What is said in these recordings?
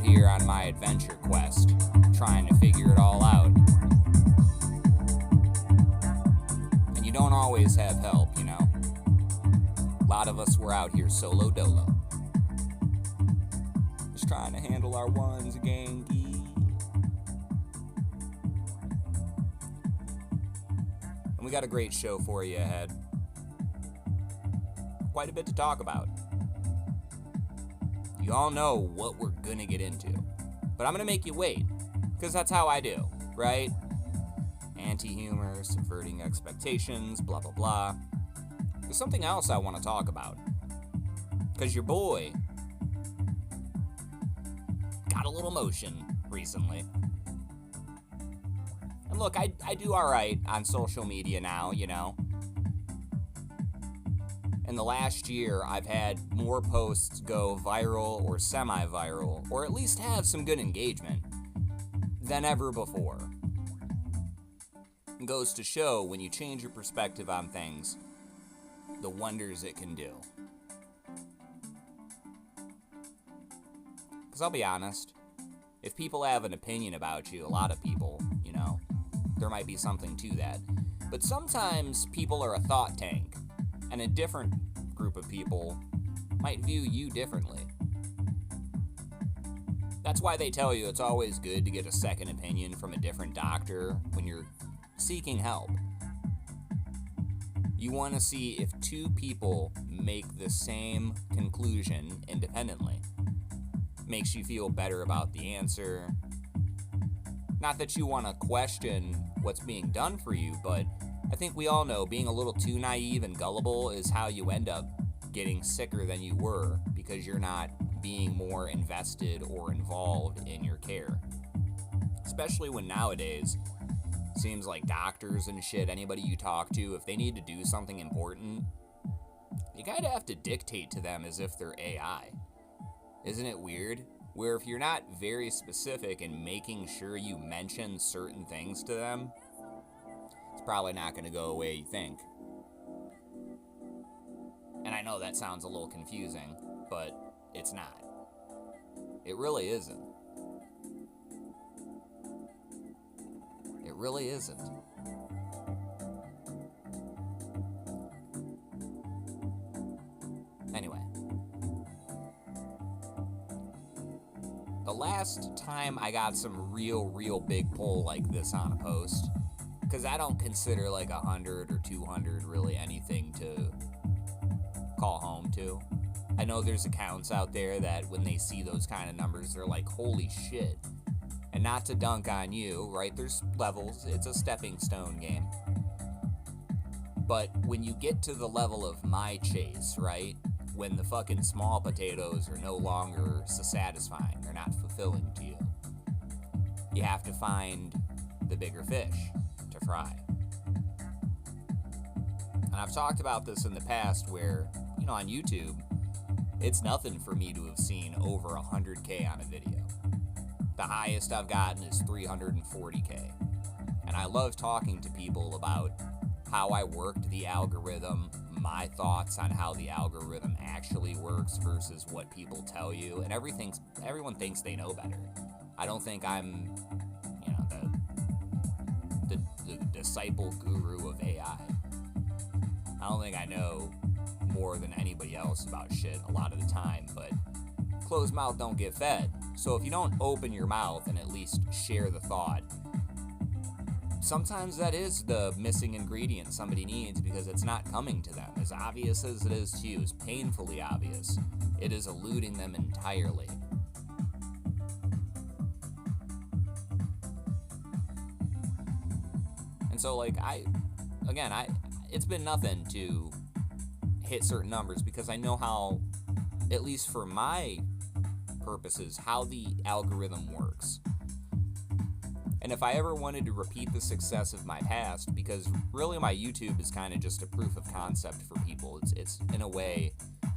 here on my adventure quest, trying to figure it all out. And you don't always have help, you know. A lot of us were out here solo dolo. Just trying to handle our ones gangy. And we got a great show for you ahead. Quite a bit to talk about. You all know what we're gonna get into, but I'm gonna make you wait, because that's how I do, right? Anti-humor, subverting expectations, blah blah blah. There's something else I want to talk about, because your boy got a little motion recently. And look, I do alright on social media now, you know. In the last year, I've had more posts go viral or semi-viral, or at least have some good engagement, than ever before. It goes to show when you change your perspective on things, the wonders it can do. Because I'll be honest, if people have an opinion about you, a lot of people, you know, there might be something to that. But sometimes people are a thought tank. And a different group of people might view you differently. That's why they tell you it's always good to get a second opinion from a different doctor when you're seeking help. You want to see if two people make the same conclusion independently. Makes you feel better about the answer. Not that you want to question what's being done for you, but I think we all know being a little too naive and gullible is how you end up getting sicker than you were because you're not being more invested or involved in your care. Especially when nowadays, seems like doctors and shit, anybody you talk to, if they need to do something important, you kind of have to dictate to them as if they're AI. Isn't it weird? Where if you're not very specific in making sure you mention certain things to them, probably not going to go the way you think. And I know that sounds a little confusing, but it's not. It really isn't. It really isn't. Anyway. The last time I got some real big pull like this on a post, because I don't consider like 100 or 200 really anything to call home to. I know there's accounts out there that when they see those kind of numbers, they're like, holy shit. And not to dunk on you, right? There's levels. It's a stepping stone game. But when you get to the level of my chase, right? When the fucking small potatoes are no longer satisfying, they're not fulfilling to you, you have to find the bigger fish to fry. And I've talked about this in the past where, you know, on YouTube, it's nothing for me to have seen over 100K on a video. The highest I've gotten is 340K. And I love talking to people about how I worked the algorithm, my thoughts on how the algorithm actually works versus what people tell you. And everyone thinks they know better. I don't think I'm, you know, the disciple guru of AI. I don't think I know more than anybody else about shit a lot of the time, but closed mouth don't get fed. So if you don't open your mouth and at least share the thought, sometimes that is the missing ingredient somebody needs because it's not coming to them. As obvious as it is to you, as painfully obvious, it is eluding them entirely. And so, like, it's been nothing to hit certain numbers because I know how, at least for my purposes, how the algorithm works. And if I ever wanted to repeat the success of my past, because really my YouTube is kind of just a proof of concept for people. It's in a way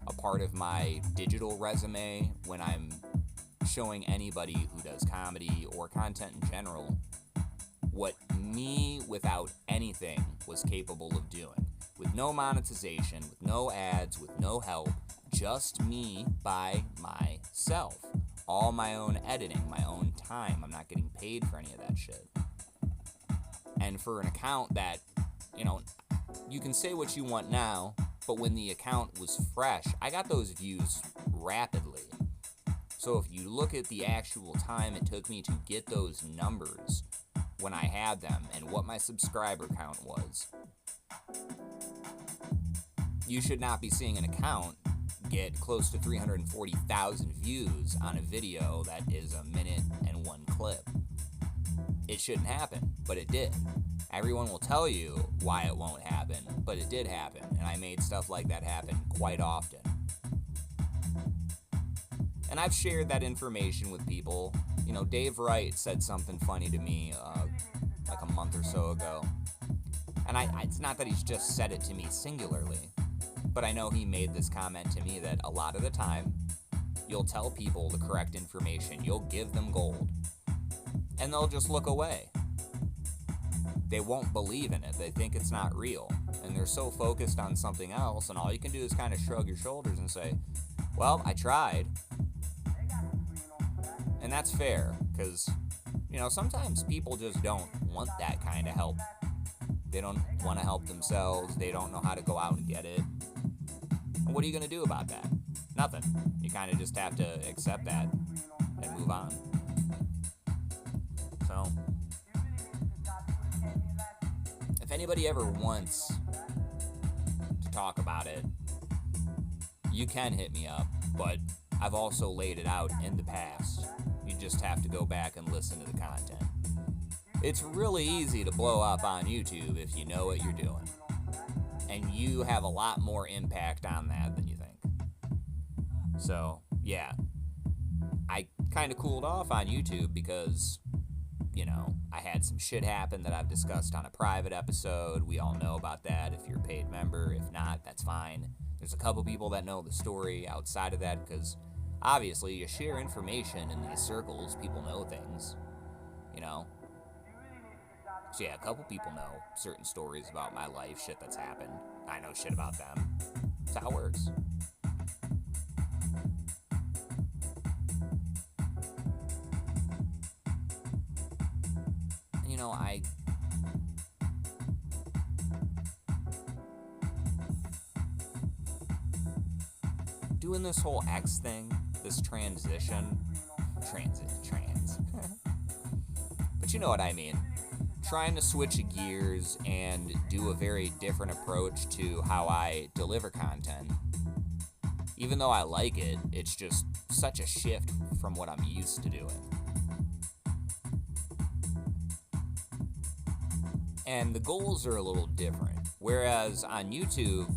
a part of my digital resume when I'm showing anybody who does comedy or content in general what me without anything was capable of doing. With no monetization, with no ads, with no help, just me by myself. all my own editing, my own time. I'm not getting paid for any of that shit. And for an account that, you can say what you want now, but when the account was fresh, I got those views rapidly. So if you look at the actual time it took me to get those numbers when I had them and what my subscriber count was, you should not be seeing an account get close to 340,000 views on a video that is a minute and one clip. It shouldn't happen, but it did. Everyone will tell you why it won't happen, but it did happen, and I made stuff like that happen quite often. And I've shared that information with people. Dave Wright said something funny to me like a month or so ago. And it's not that he's just said it to me singularly, but I know he made this comment to me that a lot of the time, you'll tell people the correct information, you'll give them gold, and they'll just look away. They won't believe in it. They think it's not real. And they're so focused on something else, and all you can do is kind of shrug your shoulders and say, well, I tried. And that's fair, because, sometimes people just don't want that kind of help. They don't want to help themselves. They don't know how to go out and get it. And what are you going to do about that? Nothing. You kind of just have to accept that and move on. So, if anybody ever wants to talk about it, you can hit me up, but I've also laid it out in the past. You just have to go back and listen to the content. It's really easy to blow up on YouTube if you know what you're doing. And you have a lot more impact on that than you think. So, yeah. I kind of cooled off on YouTube because, I had some shit happen that I've discussed on a private episode. We all know about that if you're a paid member. If not, that's fine. There's a couple people that know the story outside of that because, obviously, you share information in these circles. People know things, So yeah, a couple people know certain stories about my life, shit that's happened. I know shit about them. That's how it works. I doing this whole X thing, this trans. But you know what I mean. Trying to switch gears and do a very different approach to how I deliver content. Even though I like it, it's just such a shift from what I'm used to doing. And the goals are a little different. Whereas on YouTube,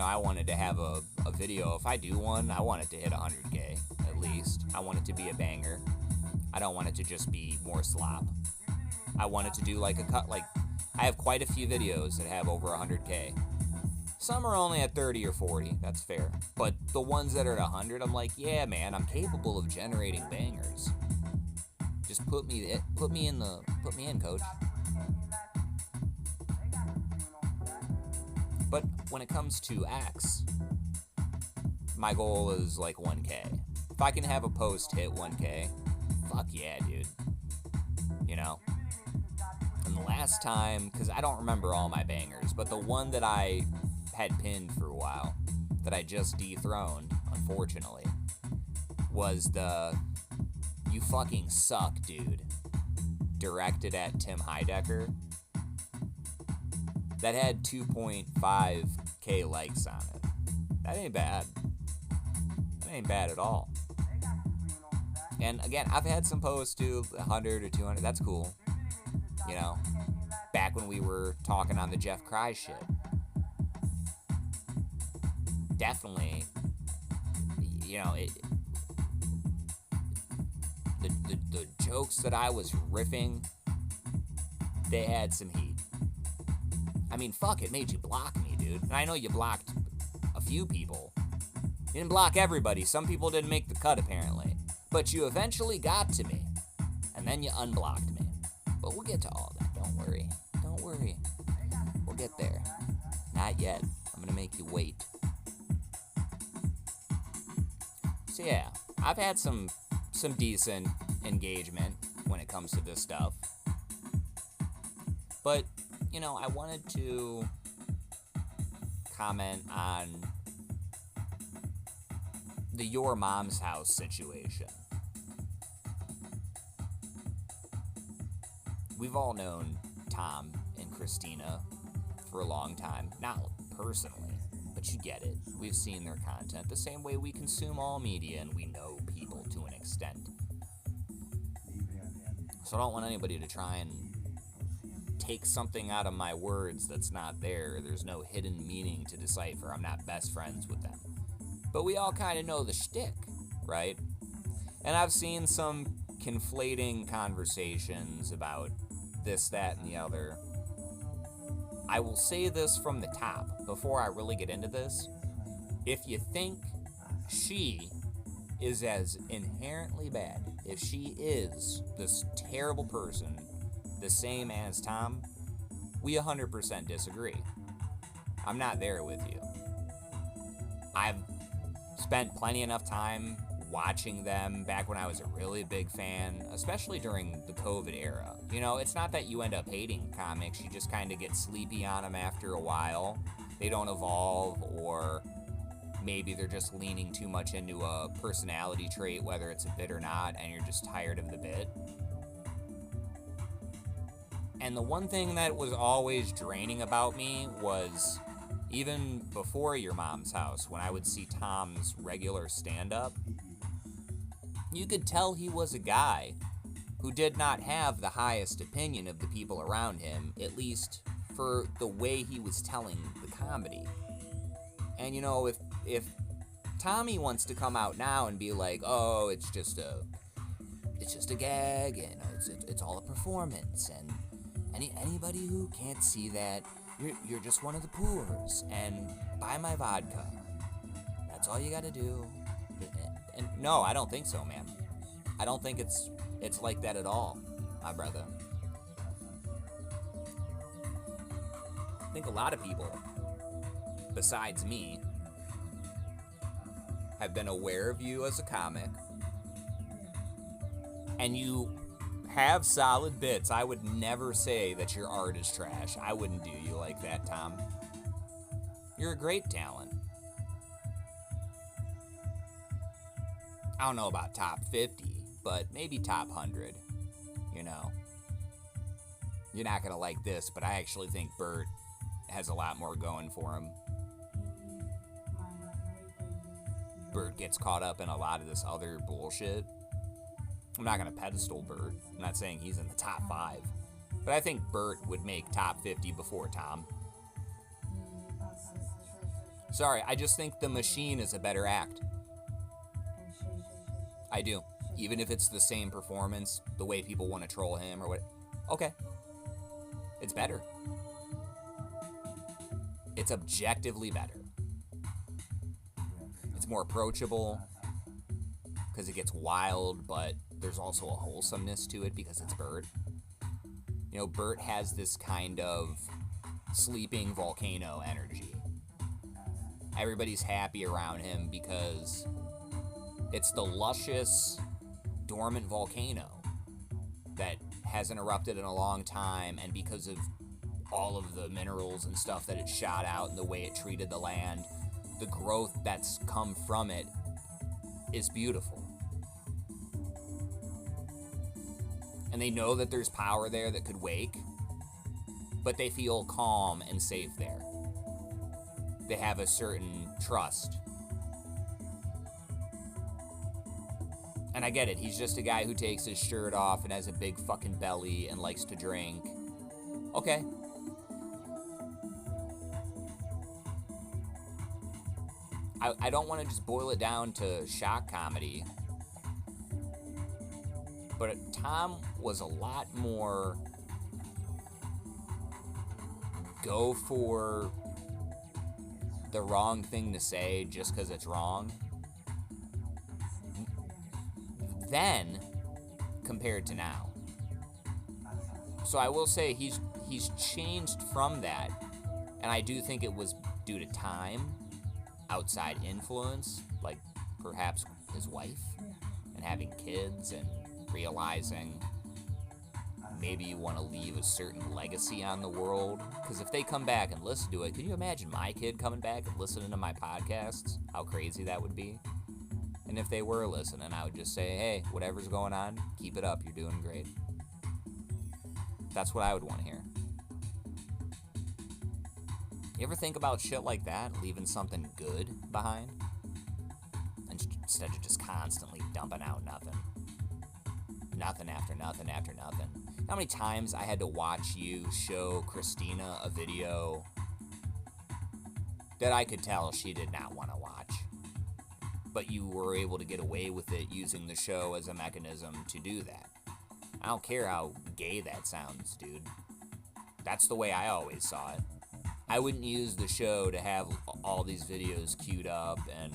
I wanted to have a video. If I do one, I want it to hit 100K at least. I want it to be a banger. I don't want it to just be more slop. I want it to do like a cut. Like, I have quite a few videos that have over 100K. Some are only at 30 or 40. That's fair. But the ones that are at 100, I'm like, yeah, man, I'm capable of generating bangers. Just put me in, coach. But when it comes to X, my goal is like 1K. If I can have a post hit 1K, fuck yeah, dude. And the last time, because I don't remember all my bangers, but the one that I had pinned for a while, that I just dethroned, unfortunately, was the "You fucking suck, dude," directed at Tim Heidecker. That had 2.5K likes on it. That ain't bad. That ain't bad at all. And again, I've had some posts do 100 or 200. That's cool. Back when we were talking on the Jeff Cry shit. Definitely, the jokes that I was riffing, they had some heat. I mean, fuck, it made you block me, dude. And I know you blocked a few people. You didn't block everybody. Some people didn't make the cut, apparently. But you eventually got to me. And then you unblocked me. But we'll get to all that. Don't worry. Don't worry. We'll get there. Not yet. I'm gonna make you wait. So yeah, I've had some decent engagement when it comes to this stuff. But, I wanted to comment on the your mom's house situation. We've all known Tom and Christina for a long time. Not personally, but you get it. We've seen their content the same way we consume all media, and we know people to an extent. So I don't want anybody to try and take something out of my words that's not there. There's no hidden meaning to decipher. I'm not best friends with them. But we all kind of know the shtick, right? And I've seen some conflating conversations about this, that, and the other. I will say this from the top before I really get into this. If you think she is as inherently bad, if she is this terrible person, the same as Tom, we 100% disagree. I'm not there with you. I've spent plenty enough time watching them back when I was a really big fan, especially during the COVID era. It's not that you end up hating comics, you just kind of get sleepy on them after a while. They don't evolve, or maybe they're just leaning too much into a personality trait, whether it's a bit or not, and you're just tired of the bit. And the one thing that was always draining about me was, even before Your Mom's House, when I would see Tom's regular stand-up, you could tell he was a guy who did not have the highest opinion of the people around him, at least for the way he was telling the comedy. And if Tommy wants to come out now and be like, oh, it's just a gag, and it's all a performance, and anybody who can't see that, you're just one of the poors, and buy my vodka. That's all you gotta do. And no, I don't think so, man. I don't think it's like that at all, my brother. I think a lot of people, besides me, have been aware of you as a comic, and you have solid bits. I would never say that your art is trash. I wouldn't do you like that, Tom. You're a great talent. I don't know about top 50, but maybe top 100, You're not gonna like this, but I actually think Bert has a lot more going for him. Bert gets caught up in a lot of this other bullshit. I'm not gonna pedestal Bert. I'm not saying he's in the top 5, but I think Bert would make top 50 before Tom. Sorry, I just think The Machine is a better act. I do. Even if it's the same performance, the way people want to troll him or what. Okay. It's better. It's objectively better. It's more approachable because it gets wild, but there's also a wholesomeness to it because it's Bert. Bert has this kind of sleeping volcano energy. Everybody's happy around him because it's the luscious, dormant volcano that hasn't erupted in a long time, and because of all of the minerals and stuff that it shot out and the way it treated the land, the growth that's come from it is beautiful. And they know that there's power there that could wake, but they feel calm and safe there. They have a certain trust. And I get it, he's just a guy who takes his shirt off and has a big fucking belly and likes to drink. Okay. I don't want to just boil it down to shock comedy, but Tom was a lot more go for the wrong thing to say just because it's wrong then compared to now. So I will say he's changed from that, and I do think it was due to time, outside influence, like perhaps his wife and having kids and realizing maybe you want to leave a certain legacy on the world. Because if they come back and listen to it, can you imagine my kid coming back and listening to my podcasts? How crazy that would be. And if they were listening, I would just say, hey, whatever's going on, keep it up. You're doing great. That's what I would want to hear. You ever think about shit like that, leaving something good behind? Instead of just constantly dumping out nothing. Nothing after nothing after nothing. How many times I had to watch you show Christina a video that I could tell she did not want to watch. But you were able to get away with it using the show as a mechanism to do that. I don't care how gay that sounds, dude. That's the way I always saw it. I wouldn't use the show to have all these videos queued up, and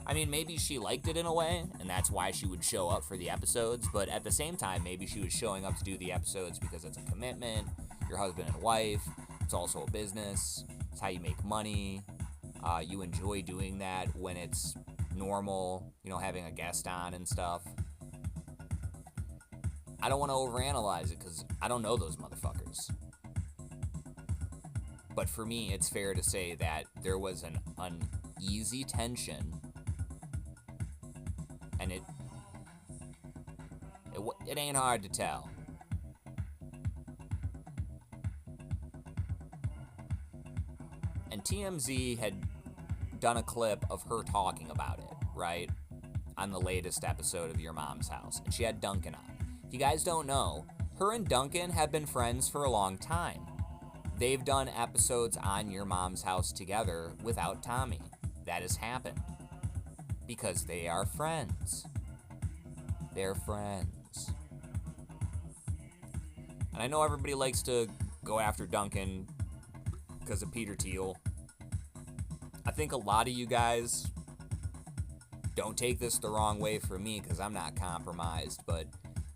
I mean, maybe she liked it in a way, and that's why she would show up for the episodes, but at the same time, maybe she was showing up to do the episodes because it's a commitment, your husband and wife, it's also a business, it's how you make money, you enjoy doing that when it's normal, you know, having a guest on and stuff. I don't want to overanalyze it because I don't know those motherfuckers. But for me, it's fair to say that there was an uneasy tension, and it ain't hard to tell. And TMZ had done a clip of her talking about it, right? On the latest episode of Your Mom's House. And she had Duncan on. If you guys don't know, her and Duncan have been friends for a long time. They've done episodes on Your Mom's House together without Tommy. That has happened. Because they are friends. They're friends. And I know everybody likes to go after Duncan because of Peter Thiel. I think a lot of you guys don't take this the wrong way from me because I'm not compromised, but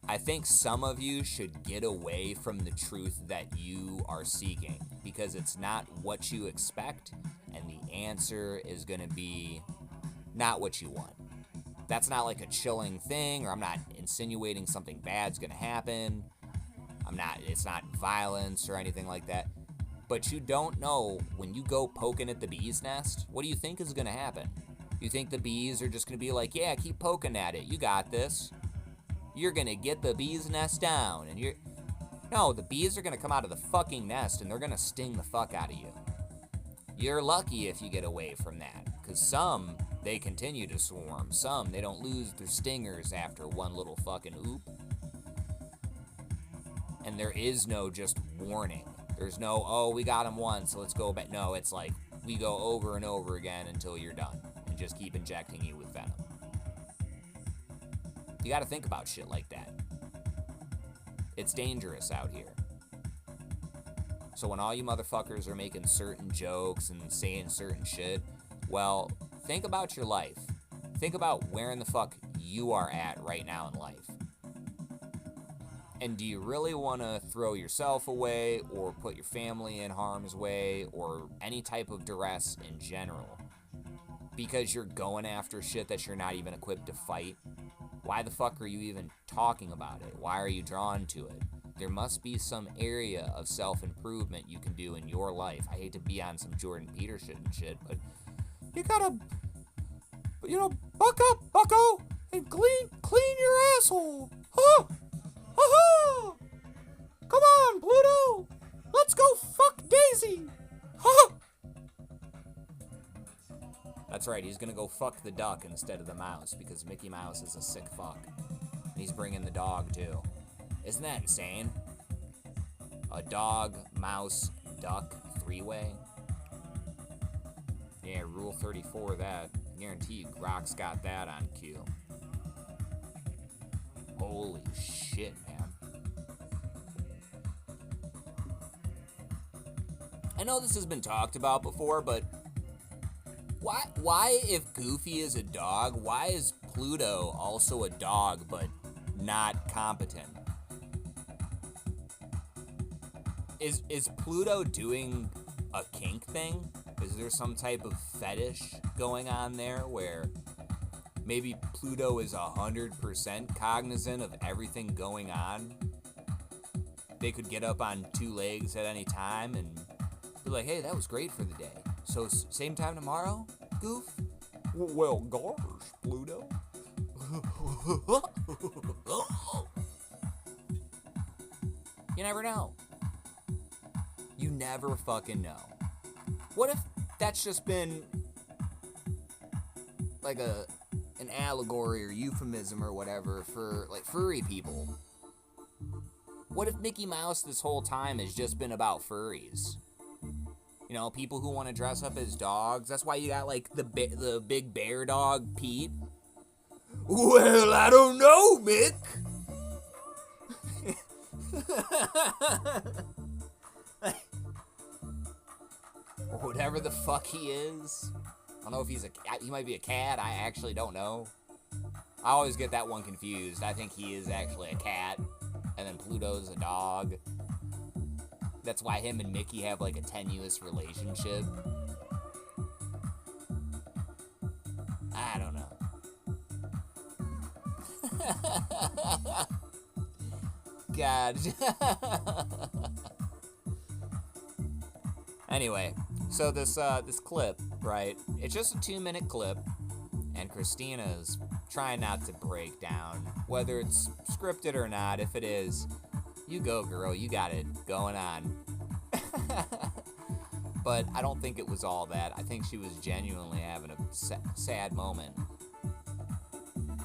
I think some of you should get away from the truth that you are seeking because it's not what you expect and the answer is going to be not what you want. That's not like a chilling thing, or I'm not insinuating something bad's going to happen. It's not violence or anything like that. But you don't know when you go poking at the bee's nest, what do you think is going to happen? You think the bees are just going to be like, yeah, keep poking at it. You got this. You're going to get the bee's nest down. No, the bees are going to come out of the fucking nest and they're going to sting the fuck out of you. You're lucky if you get away from that. Because some, they continue to swarm. Some, they don't lose their stingers after one little fucking oop. And there is no just warning. There's no, oh, we got him once, so let's go back. No, it's like, we go over and over again until you're done. And just keep injecting you with venom. You gotta think about shit like that. It's dangerous out here. So when all you motherfuckers are making certain jokes and saying certain shit, well, think about your life. Think about where in the fuck you are at right now in life. And do you really want to throw yourself away or put your family in harm's way or any type of duress in general? Because you're going after shit that you're not even equipped to fight? Why the fuck are you even talking about it? Why are you drawn to it? There must be some area of self-improvement you can do in your life. I hate to be on some Jordan Peterson shit, but you gotta, buck up, bucko, and clean your asshole. Huh? Ha-ha! Come on, Pluto! Let's go fuck Daisy! Ha! That's right, he's gonna go fuck the duck instead of the mouse, because Mickey Mouse is a sick fuck. And he's bringing the dog, too. Isn't that insane? A dog, mouse, duck, three-way? Yeah, Rule 34 that. I guarantee you Grok's got that on cue. Holy shit, man. I know this has been talked about before, but why if Goofy is a dog, why is Pluto also a dog but not competent? Is Pluto doing a kink thing? Is there some type of fetish going on there where maybe Pluto is 100% cognizant of everything going on. They could get up on two legs at any time and be like, hey, that was great for the day. So same time tomorrow, goof? Well, gosh, Pluto. You never know. You never fucking know. What if that's just been like an allegory or euphemism or whatever for like furry people? What if Mickey Mouse this whole time has just been about furries? You know, people who want to dress up as dogs. That's why you got like the big bear dog, Pete. Well, I don't know, Mick. Whatever the fuck he is. I don't know if he might be a cat. I actually don't know. I always get that one confused. I think he is actually a cat, and then Pluto's a dog. That's why him and Mickey have like a tenuous relationship. I don't know. God. Anyway, so this clip, right? It's just a 2-minute clip, and Christina's trying not to break down, whether it's scripted or not. If it is, you go, girl. You got it going on. But I don't think it was all that. I think she was genuinely having a sad moment.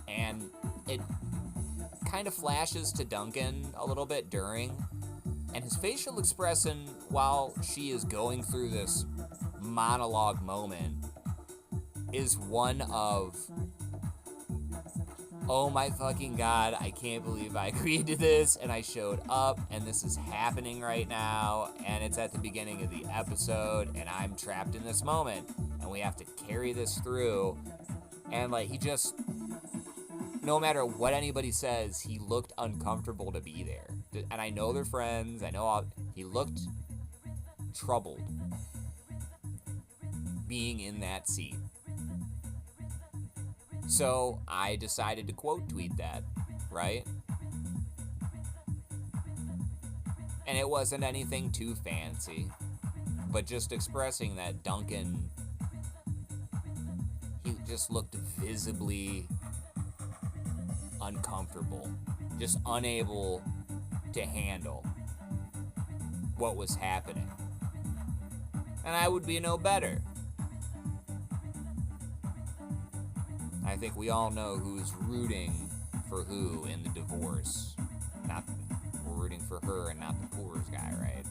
And it kind of flashes to Duncan a little bit during, and his facial expression while she is going through this monologue moment is one of, oh my fucking god, I can't believe I agreed to this, and I showed up, and this is happening right now, and it's at the beginning of the episode, and I'm trapped in this moment, and we have to carry this through. And like, he just, no matter what anybody says, he looked uncomfortable to be there. And I know they're friends, he looked troubled being in that seat. So I decided to quote tweet that, right? And it wasn't anything too fancy, but just expressing that Duncan, he just looked visibly uncomfortable, just unable to handle what was happening. And I would be no better. I think we all know who's rooting for who in the divorce. We're rooting for her and not the Poors guy, right?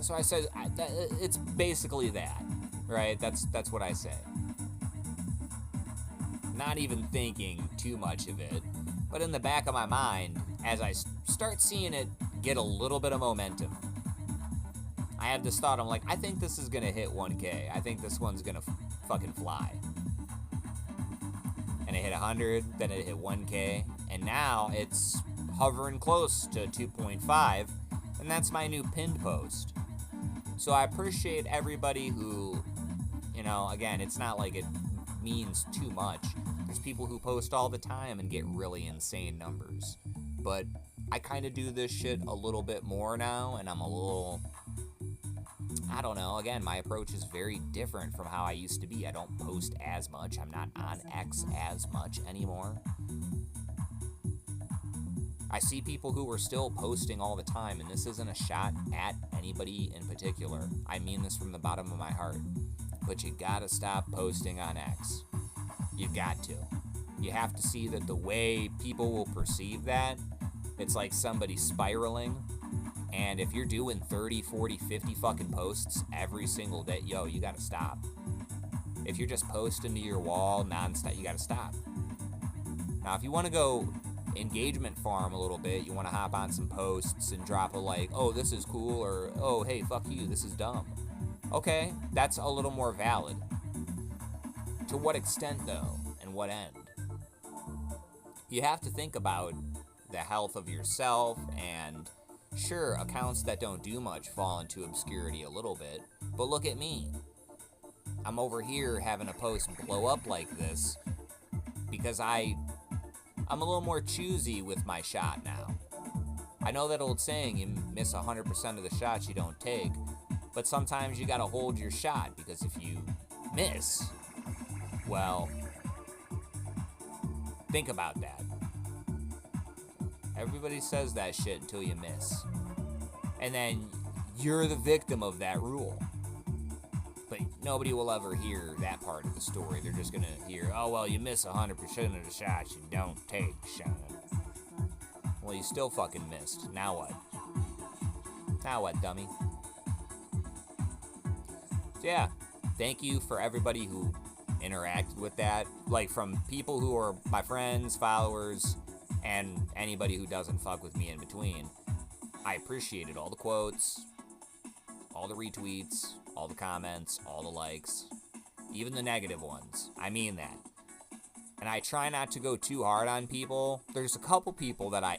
So I said, it's basically that, right? That's what I say. Not even thinking too much of it, but in the back of my mind, as I start seeing it get a little bit of momentum, I had this thought, I'm like, I think this is going to hit 1K. I think this one's going to fucking fly. And it hit 100, then it hit 1K, and now it's hovering close to 2.5, and that's my new pinned post. So I appreciate everybody who, again, it's not like it means too much. There's people who post all the time and get really insane numbers. But I kind of do this shit a little bit more now, and I'm a little, I don't know, again, my approach is very different from how I used to be. I don't post as much. I'm not on X as much anymore. I see people who are still posting all the time, and this isn't a shot at anybody in particular. I mean this from the bottom of my heart. But you gotta stop posting on X. You got to. You have to see that the way people will perceive that, it's like somebody spiraling. And if you're doing 30, 40, 50 fucking posts every single day, you gotta stop. If you're just posting to your wall nonstop, you gotta stop. Now, if you want to go engagement farm a little bit, you want to hop on some posts and drop a like, oh, this is cool, or oh, hey, fuck you, this is dumb. Okay, that's a little more valid. To what extent, though, and what end? You have to think about the health of yourself, and sure, accounts that don't do much fall into obscurity a little bit, but look at me. I'm over here having a post blow up like this because I'm a little more choosy with my shot now. I know that old saying, you miss 100% of the shots you don't take, but sometimes you gotta hold your shot, because if you miss, well, think about that. Everybody says that shit until you miss. And then you're the victim of that rule. But nobody will ever hear that part of the story. They're just gonna hear, oh, well, you miss 100% of the shots you don't take, Sean. Well, you still fucking missed. Now what? Now what, dummy? So yeah, thank you for everybody who interacted with that. Like, from people who are my friends, followers, and anybody who doesn't fuck with me in between. I appreciated all the quotes, all the retweets, all the comments, all the likes, even the negative ones. I mean that. And I try not to go too hard on people. There's a couple people that I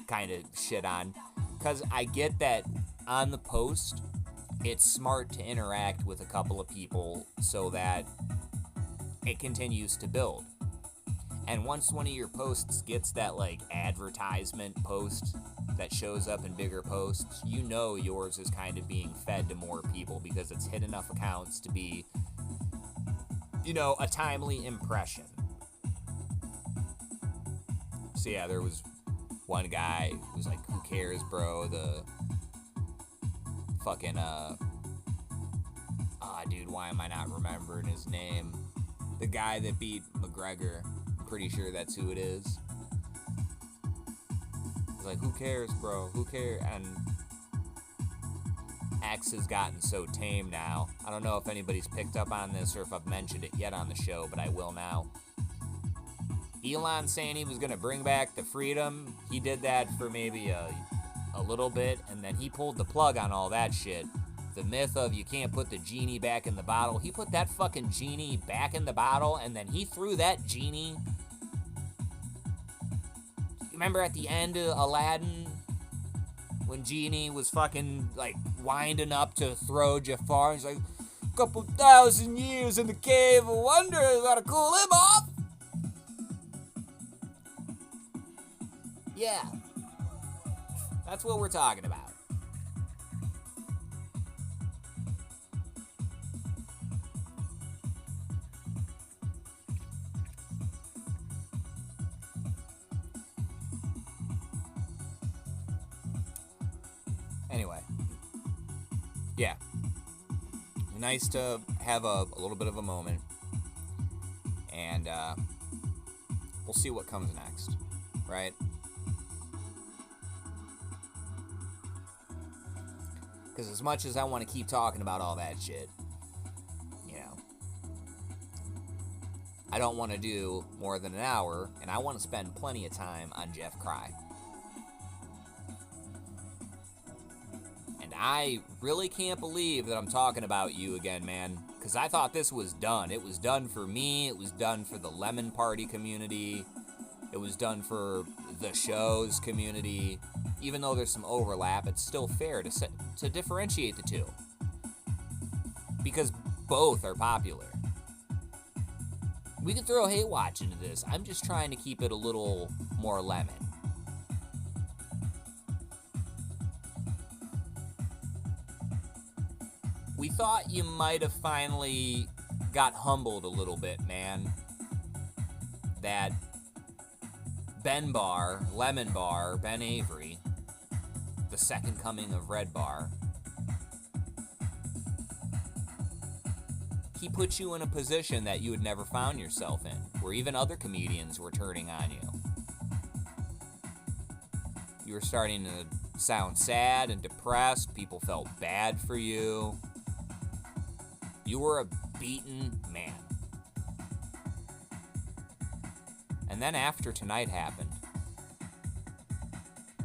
kind of shit on, because I get that on the post, it's smart to interact with a couple of people so that it continues to build. And once one of your posts gets that, like, advertisement post that shows up in bigger posts, you know yours is kind of being fed to more people because it's hit enough accounts to be, you know, a timely impression. So yeah, there was one guy who was like, who cares, bro? The fucking, dude, why am I not remembering his name? The guy that beat McGregor. I'm pretty sure that's who it is. He's like, who cares, bro? Who cares? And X has gotten so tame now. I don't know if anybody's picked up on this or if I've mentioned it yet on the show, but I will now. Elon saying he was going to bring back the freedom, he did that for maybe a little bit, and then he pulled the plug on all that shit. The myth of you can't put the genie back in the bottle. He put that fucking genie back in the bottle, and then he threw that genie. Remember at the end of Aladdin, when Genie was fucking, like, winding up to throw Jafar, he's like, couple thousand years in the cave of wonder, gotta cool him off. Yeah. That's what we're talking about. Anyway. Yeah. Nice to have a little bit of a moment. And we'll see what comes next. Right? Because as much as I want to keep talking about all that shit, you know, I don't want to do more than an hour, and I want to spend plenty of time on Jeff Cry. And I really can't believe that I'm talking about you again, man, because I thought this was done. It was done for me. It was done for the Lemon Party community. It was done for the show's community. Even though there's some overlap, it's still fair to differentiate the two. Because both are popular. We could throw Hate Watch into this. I'm just trying to keep it a little more lemon. We thought you might have finally got humbled a little bit, man. That Ben Bar, Lemon Bar, Ben Avery, the second coming of Red Bar, he put you in a position that you had never found yourself in, where even other comedians were turning on you. You were starting to sound sad and depressed. People felt bad for you. You were a beaten man. And then after tonight happened,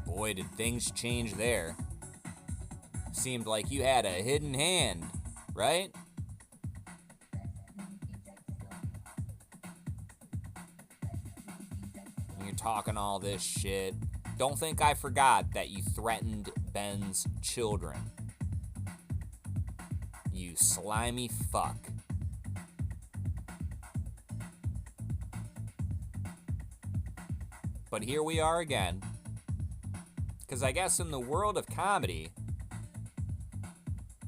boy, did things change there. Seemed like you had a hidden hand, right? You're talking all this shit. Don't think I forgot that you threatened Ben's children. You slimy fuck. But here we are again. Because I guess in the world of comedy,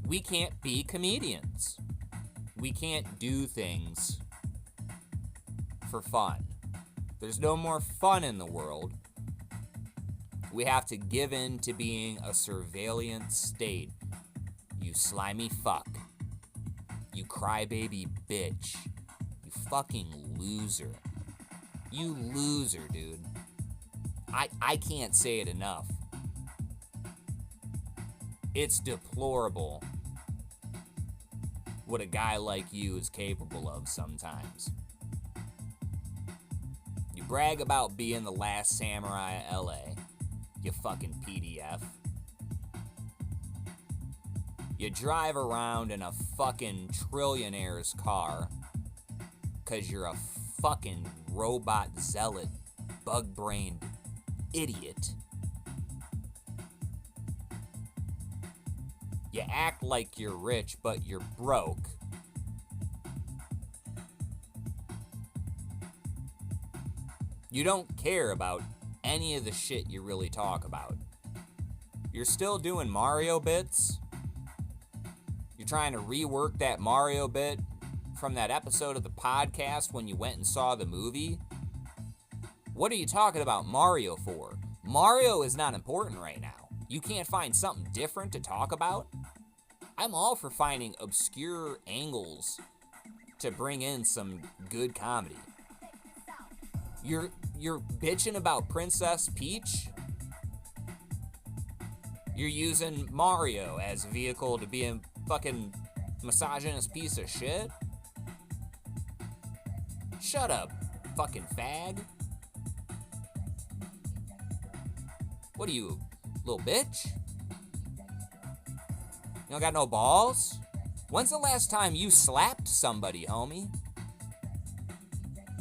we can't be comedians. We can't do things for fun. There's no more fun in the world. We have to give in to being a surveillance state. You slimy fuck. You crybaby bitch. You fucking loser. You loser, dude. I can't say it enough. It's deplorable what a guy like you is capable of sometimes. You brag about being the last samurai of LA, you fucking PDF. You drive around in a fucking trillionaire's car because you're a fucking robot zealot, bug-brained idiot. You act like you're rich, but you're broke. You don't care about any of the shit you really talk about. You're still doing Mario bits. You're trying to rework that Mario bit from that episode of the podcast when you went and saw the movie. What are you talking about Mario for? Mario is not important right now. You can't find something different to talk about? I'm all for finding obscure angles to bring in some good comedy. You're bitching about Princess Peach? You're using Mario as a vehicle to be a fucking misogynist piece of shit? Shut up, fucking fag. What are you, little bitch? You don't got no balls? When's the last time you slapped somebody, homie?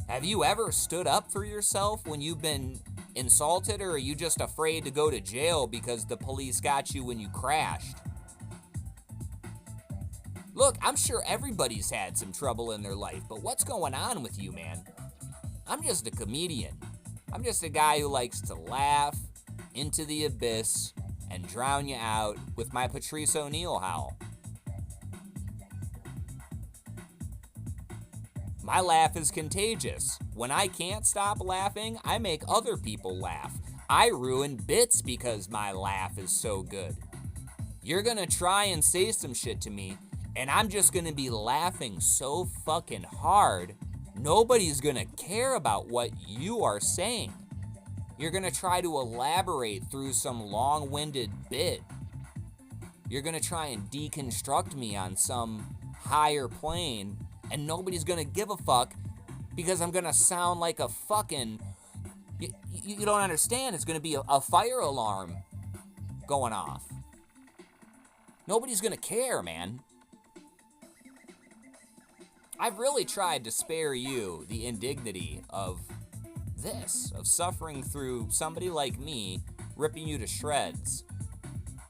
Have you ever stood up for yourself when you've been insulted, or are you just afraid to go to jail because the police got you when you crashed? Look, I'm sure everybody's had some trouble in their life, but what's going on with you, man? I'm just a comedian. I'm just a guy who likes to laugh into the abyss and drown you out with my Patrice O'Neal howl. My laugh is contagious. When I can't stop laughing, I make other people laugh. I ruin bits because my laugh is so good. You're gonna try and say some shit to me, and I'm just gonna be laughing so fucking hard, nobody's gonna care about what you are saying. You're gonna try to elaborate through some long-winded bit. You're gonna try and deconstruct me on some higher plane, and nobody's gonna give a fuck because I'm gonna sound like a fucking... You don't understand, it's gonna be a fire alarm going off. Nobody's gonna care, man. I've really tried to spare you the indignity of this, of suffering through somebody like me ripping you to shreds.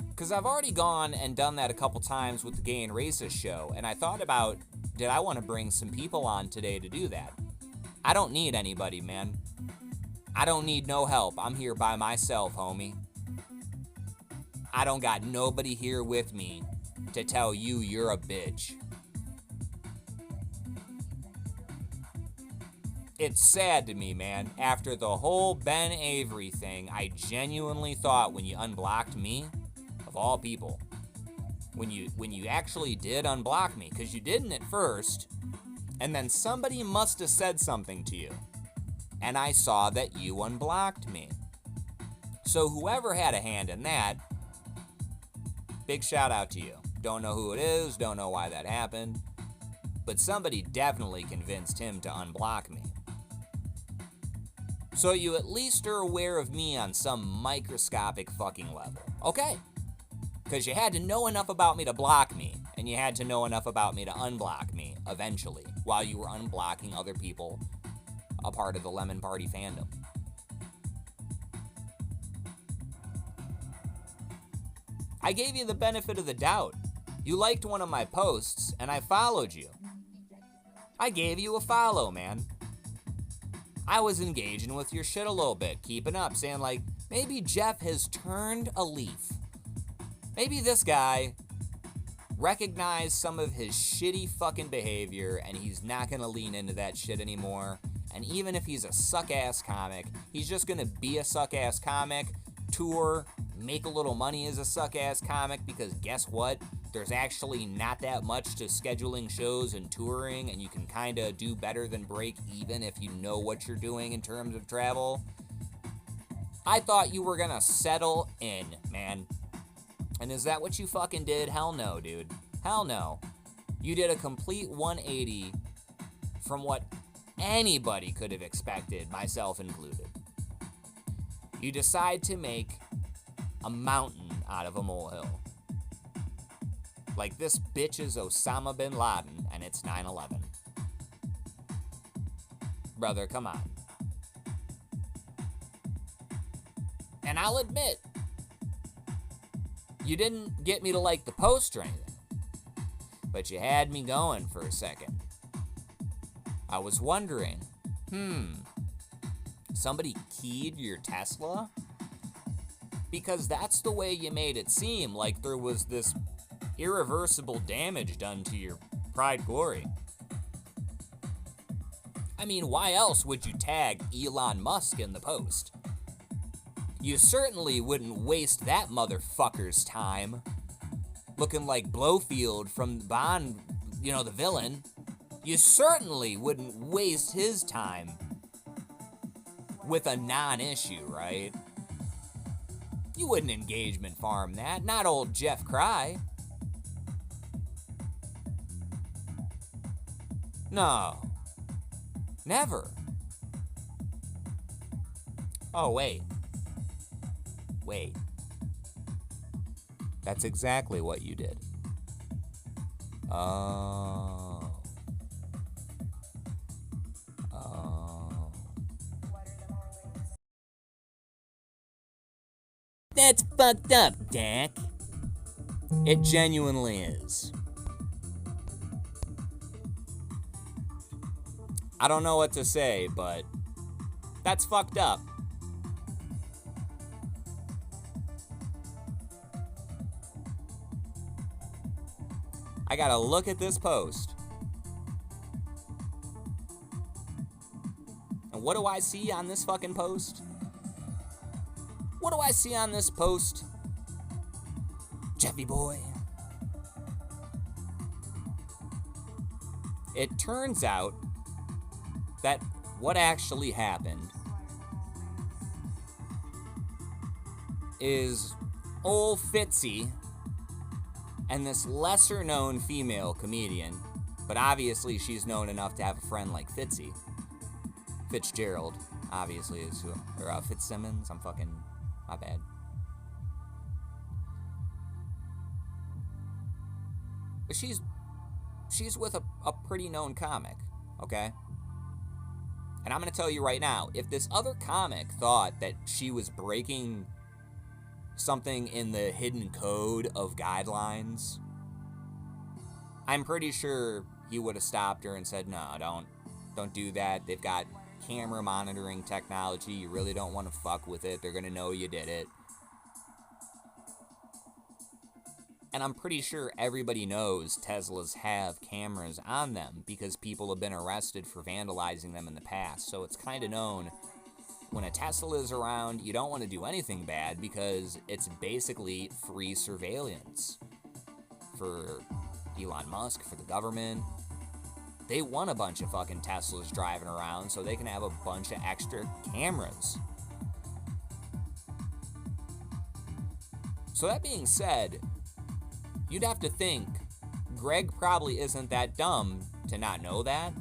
Because I've already gone and done that a couple times with the Gay and Racist show, and I thought about, did I want to bring some people on today to do that? I don't need anybody, man. I don't need no help. I'm here by myself, homie. I don't got nobody here with me to tell you you're a bitch. It's sad to me, man. After the whole Ben Avery thing, I genuinely thought when you unblocked me, of all people, when you actually did unblock me, because you didn't at first, and then somebody must have said something to you, and I saw that you unblocked me. So whoever had a hand in that, big shout out to you. Don't know who it is, don't know why that happened, but somebody definitely convinced him to unblock me. So you at least are aware of me on some microscopic fucking level. Okay. Because you had to know enough about me to block me, and you had to know enough about me to unblock me, eventually, while you were unblocking other people, a part of the Lemon Party fandom. I gave you the benefit of the doubt. You liked one of my posts, and I followed you. I gave you a follow, man. I was engaging with your shit a little bit, keeping up, saying like, maybe Jeff has turned a leaf. Maybe this guy recognized some of his shitty fucking behavior and he's not gonna lean into that shit anymore. And even if he's a suck-ass comic, he's just gonna be a suck-ass comic, tour, make a little money as a suck-ass comic, because guess what? There's actually not that much to scheduling shows and touring, and you can kind of do better than break even if you know what you're doing in terms of travel. I thought you were gonna settle in, man. And is that what you fucking did? Hell no, dude. Hell no. You did a complete 180 from what anybody could have expected, myself included. You decide to make a mountain out of a molehill. Like this bitch is Osama bin Laden and it's 9/11. Brother, come on. And I'll admit, you didn't get me to like the post or anything, but you had me going for a second. I was wondering, somebody keyed your Tesla? Because that's the way you made it seem, like there was this irreversible damage done to your Pride Glory. I mean, why else would you tag Elon Musk in the post? You certainly wouldn't waste that motherfucker's time looking like Blofeld from Bond, you know, the villain. You certainly wouldn't waste his time with a non-issue, right? You wouldn't engagement farm that. Not old Jeff Cry. No. Never. Oh, wait. Wait. That's exactly what you did. Oh. Oh. That's fucked up, Dak. It genuinely is. I don't know what to say, but that's fucked up. I gotta look at this post. And what do I see on this fucking post? What do I see on this post? Jeffy boy. It turns out that what actually happened is old Fitzy and this lesser known female comedian, but obviously she's known enough to have a friend like Fitzy. Fitzgerald, obviously, is who, or Fitzsimmons, my bad. But she's with a pretty known comic, okay? And I'm gonna tell you right now, if this other comic thought that she was breaking something in the hidden code of guidelines, I'm pretty sure he would have stopped her and said, no, don't do that. They've got camera monitoring technology. You really don't want to fuck with it. They're gonna know you did it. And I'm pretty sure everybody knows Teslas have cameras on them because people have been arrested for vandalizing them in the past. So it's kind of known when a Tesla is around, you don't want to do anything bad because it's basically free surveillance for Elon Musk, for the government. They want a bunch of fucking Teslas driving around so they can have a bunch of extra cameras. So that being said, you'd have to think Greg probably isn't that dumb to not know that.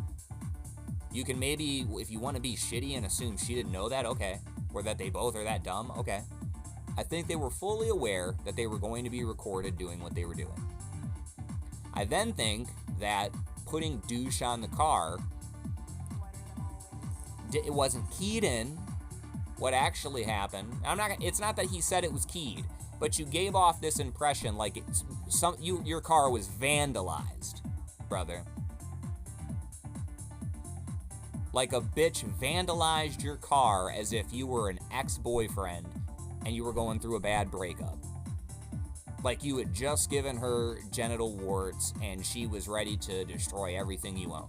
You can maybe, if you want to be shitty and assume she didn't know that, okay. Or that they both are that dumb, okay. I think they were fully aware that they were going to be recorded doing what they were doing. I then think that putting Douche on the car, it wasn't keyed in. What actually happened, it's not that he said it was keyed, but you gave off this impression like your car was vandalized, brother. Like a bitch vandalized your car as if you were an ex-boyfriend and you were going through a bad breakup. Like you had just given her genital warts and she was ready to destroy everything you own.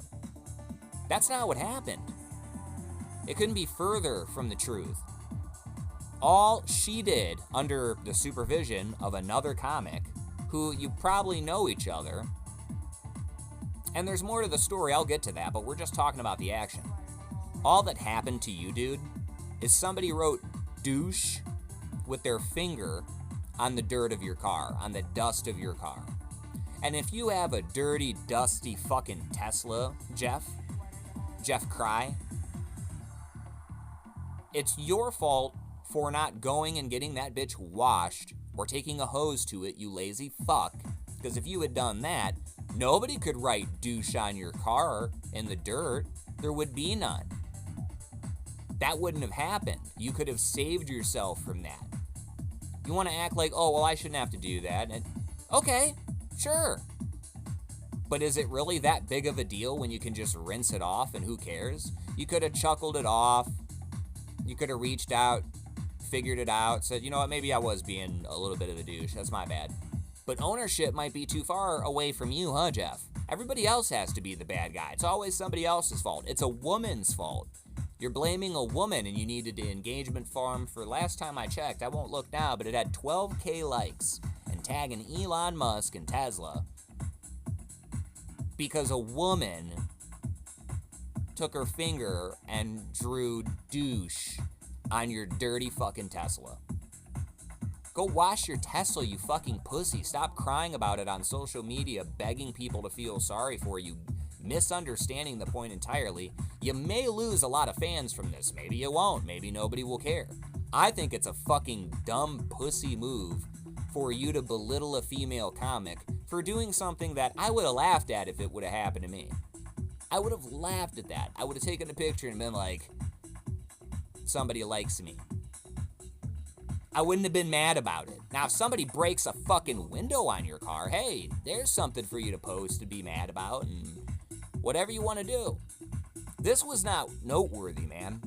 That's not what happened. It couldn't be further from the truth. All she did, under the supervision of another comic, who you probably know each other, and there's more to the story, I'll get to that, but we're just talking about the action. All that happened to you, dude, is somebody wrote douche with their finger on the dirt of your car, on the dust of your car. And if you have a dirty, dusty fucking Tesla, Jeff Cry, it's your fault for not going and getting that bitch washed or taking a hose to it, you lazy fuck. Because if you had done that, nobody could write douche on your car in the dirt. There would be none. That wouldn't have happened. You could have saved yourself from that. You want to act like, oh, well, I shouldn't have to do that. And okay, sure. But is it really that big of a deal when you can just rinse it off and who cares? You could have chuckled it off. You could have reached out, figured it out, said, you know what, maybe I was being a little bit of a douche. That's my bad. But ownership might be too far away from you, huh, Jeff? Everybody else has to be the bad guy. It's always somebody else's fault. It's a woman's fault. You're blaming a woman, and you needed the engagement form for last time I checked. I won't look now, but it had 12K likes and tagging Elon Musk and Tesla because a woman took her finger and drew douche on your dirty fucking Tesla. Go wash your Tesla, you fucking pussy. Stop crying about it on social media, begging people to feel sorry for you, misunderstanding the point entirely. You may lose a lot of fans from this. Maybe you won't. Maybe nobody will care. I think it's a fucking dumb pussy move for you to belittle a female comic for doing something that I would have laughed at if it would have happened to me. I would have laughed at that. I would have taken a picture and been like, somebody likes me. I wouldn't have been mad about it. Now, if somebody breaks a fucking window on your car, hey, there's something for you to post to be mad about and whatever you want to do. This was not noteworthy, man.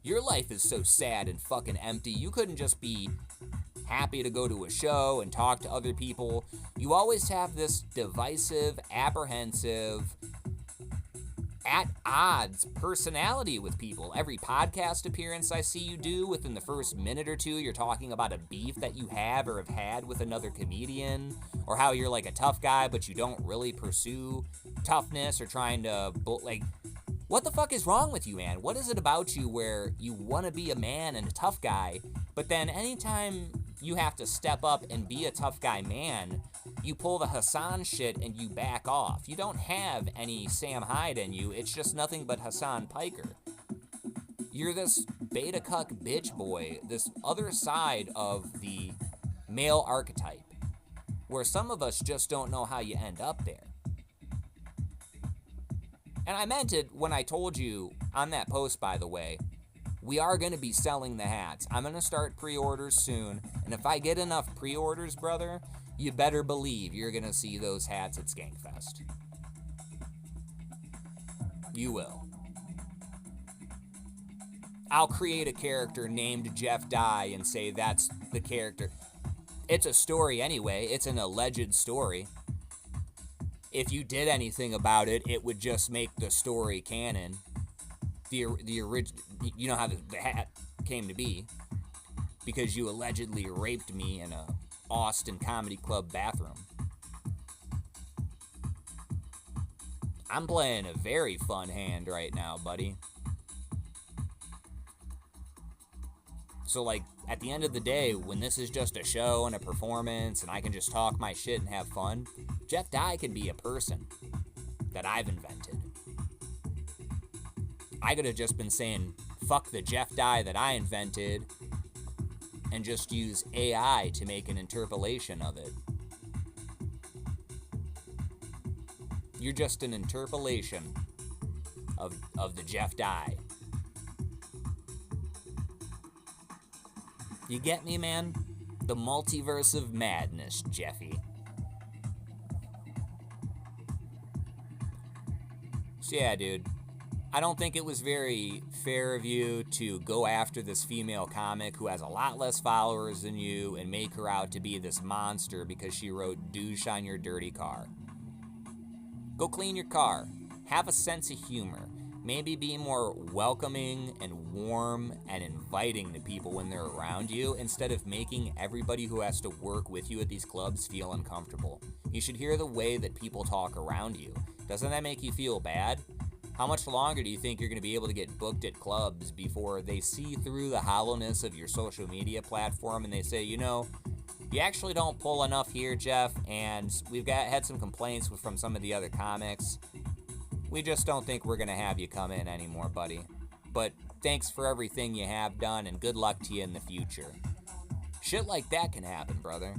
Your life is so sad and fucking empty. You couldn't just be happy to go to a show and talk to other people. You always have this divisive, apprehensive, at odds personality with people. Every podcast appearance I see you do, within the first minute or two, you're talking about a beef that you have or have had with another comedian, or how you're like a tough guy, but you don't really pursue toughness or trying to, what the fuck is wrong with you, man? What is it about you where you want to be a man and a tough guy, but then anytime you have to step up and be a tough guy man, you pull the Hassan shit and you back off. You don't have any Sam Hyde in you. It's just nothing but Hassan Piker. You're this beta cuck bitch boy, this other side of the male archetype, where some of us just don't know how you end up there. And I meant it when I told you on that post, by the way, we are going to be selling the hats. I'm going to start pre-orders soon, and if I get enough pre-orders, brother, you better believe you're going to see those hats at Skankfest. You will. I'll create a character named Jeff Dye and say that's the character. It's a story anyway. It's an alleged story. If you did anything about it, it would just make the story canon. The original, you know how the hat came to be, because you allegedly raped me in a Austin Comedy Club bathroom. I'm playing a very fun hand right now, buddy. So, like, at the end of the day, when this is just a show and a performance and I can just talk my shit and have fun, Jeff Dye can be a person that I've invented. I could have just been saying, fuck the Jeff Dye that I invented, and just use AI to make an interpolation of it. You're just an interpolation of the Jeff Dye. You get me, man? The multiverse of madness, Jeffy. So yeah, dude. I don't think it was very fair of you to go after this female comic who has a lot less followers than you and make her out to be this monster because she wrote douche on your dirty car. Go clean your car. Have a sense of humor. Maybe be more welcoming and warm and inviting to people when they're around you instead of making everybody who has to work with you at these clubs feel uncomfortable. You should hear the way that people talk around you. Doesn't that make you feel bad? How much longer do you think you're going to be able to get booked at clubs before they see through the hollowness of your social media platform and they say, you know, you actually don't pull enough here, Jeff, and we've had some complaints from some of the other comics. We just don't think we're going to have you come in anymore, buddy. But thanks for everything you have done, and good luck to you in the future. Shit like that can happen, brother.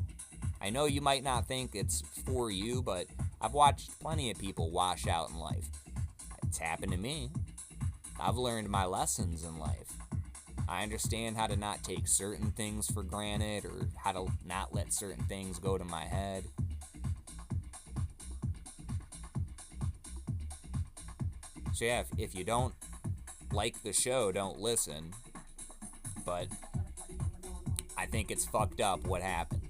I know you might not think it's for you, but I've watched plenty of people wash out in life. It's happened to me. I've learned my lessons in life. I understand how to not take certain things for granted or how to not let certain things go to my head. So yeah, if you don't like the show, don't listen. But I think it's fucked up what happened.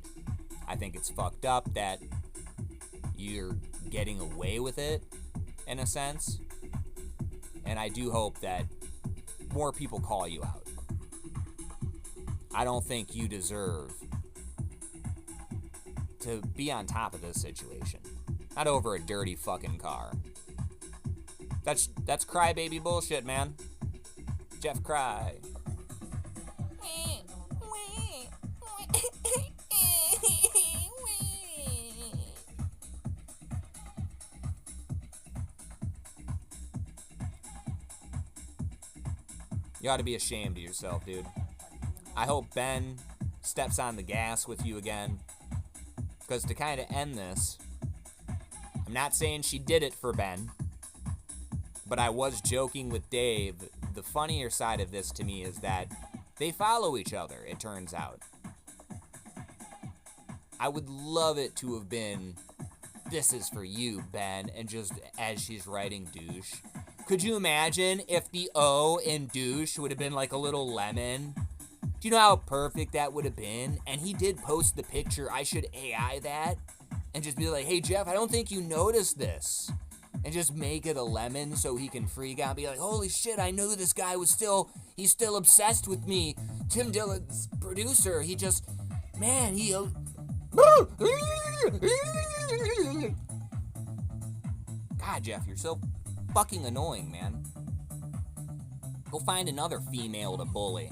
I think it's fucked up that you're getting away with it, in a sense. And I do hope that more people call you out. I don't think you deserve to be on top of this situation. Not over a dirty fucking car. That's crybaby bullshit, man. Jeff Cry. You ought to be ashamed of yourself, dude. I hope Ben steps on the gas with you again. Because to kind of end this, I'm not saying she did it for Ben, but I was joking with Dave. The funnier side of this to me is that they follow each other, it turns out. I would love it to have been, "This is for you, Ben," and just as she's writing douche. Could you imagine if the O in douche would have been like a little lemon? Do you know how perfect that would have been? And he did post the picture. I should AI that and just be like, "Hey, Jeff, I don't think you noticed this." And just make it a lemon so he can freak out and be like, "Holy shit, I knew this guy was he's still obsessed with me. Tim Dillon's producer, he just, man, he... God, Jeff, you're so fucking annoying, man. Go find another female to bully.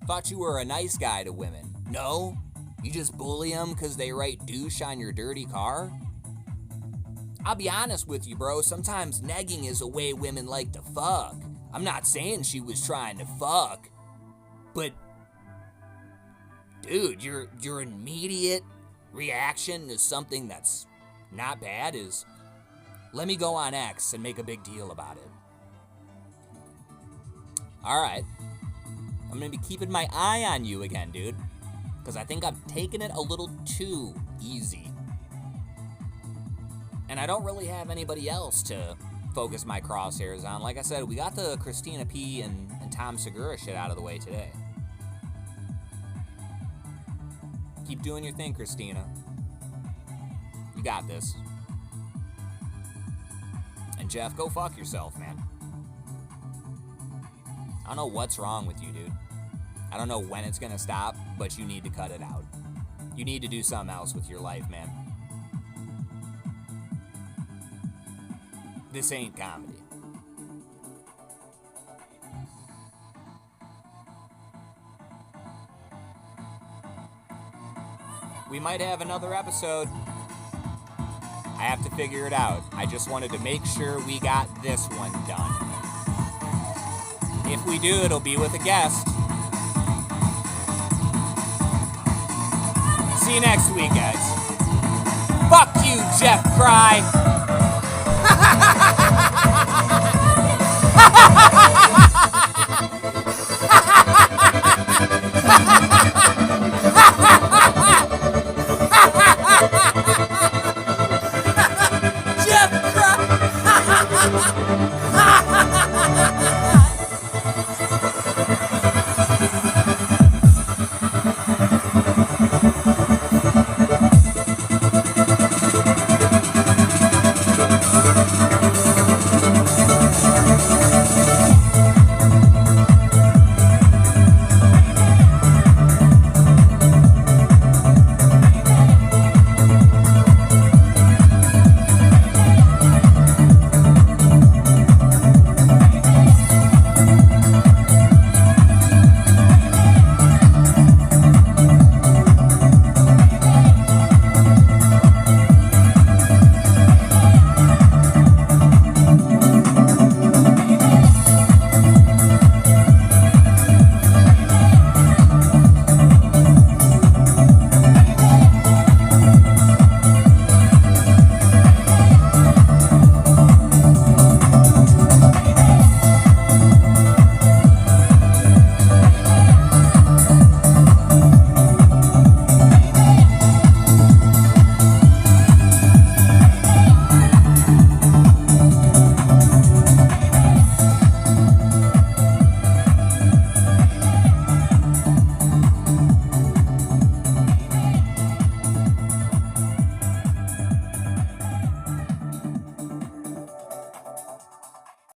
Thought you were a nice guy to women. No? You just bully them because they write douche on your dirty car? I'll be honest with you, bro. Sometimes negging is a way women like to fuck. I'm not saying she was trying to fuck, but dude, your immediate reaction to something that's not bad is, let me go on X and make a big deal about it. Alright. I'm gonna be keeping my eye on you again, dude. Because I think I'm taking it a little too easy. And I don't really have anybody else to focus my crosshairs on. Like I said, we got the Christina P. and Tom Segura shit out of the way today. Keep doing your thing, Christina. You got this. And Jeff, go fuck yourself, man. I don't know what's wrong with you, dude. I don't know when it's gonna stop, but you need to cut it out. You need to do something else with your life, man. This ain't comedy. We might have another episode. I have to figure it out. I just wanted to make sure we got this one done. If we do, it'll be with a guest. See you next week, guys. Fuck you, Jeff Cry.